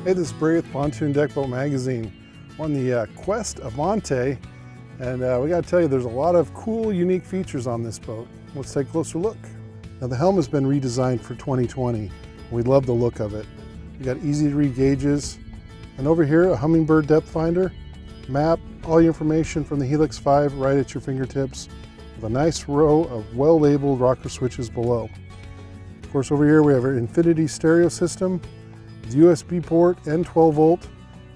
Hey, this is Brady with Pontoon Deck Boat Magazine. We're on the Qwest Avante, and we got to tell you, there's a lot of cool, unique features on this boat. Let's take a closer look. Now, the helm has been redesigned for 2020. We love the look of it. You got easy to read gauges, and over here, a hummingbird depth finder, map, all your information from the Helix 5 right at your fingertips, with a nice row of well-labeled rocker switches below. Of course, over here we have our infinity stereo system, USB port and 12 volt,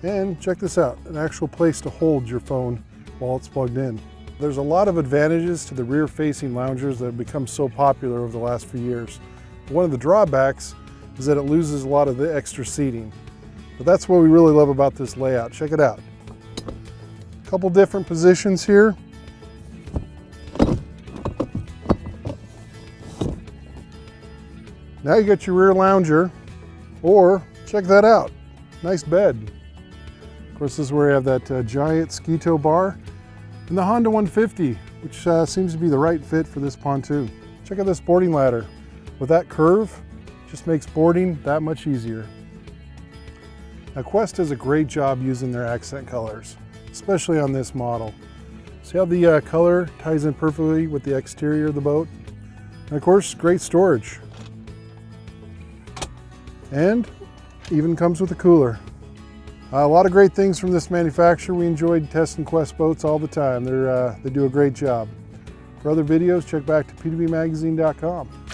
and check this out, an actual place to hold your phone while it's plugged in. There's a lot of advantages to the rear facing loungers that have become so popular over the last few years. One of the drawbacks is that it loses a lot of the extra seating, but that's what we really love about this layout. Check it out. A couple different positions here. Now you got your rear lounger, or check that out, nice bed. Of course, this is where you have that giant ski tow bar and the Honda 150, which seems to be the right fit for this pontoon. Check out this boarding ladder. With that curve, just makes boarding that much easier. Now, Qwest does a great job using their accent colors, especially on this model. See how the color ties in perfectly with the exterior of the boat? And of course, great storage. And even comes with a cooler. A lot of great things from this manufacturer. We enjoyed testing Qwest boats all the time. They do a great job. For other videos, check back to pwmagazine.com.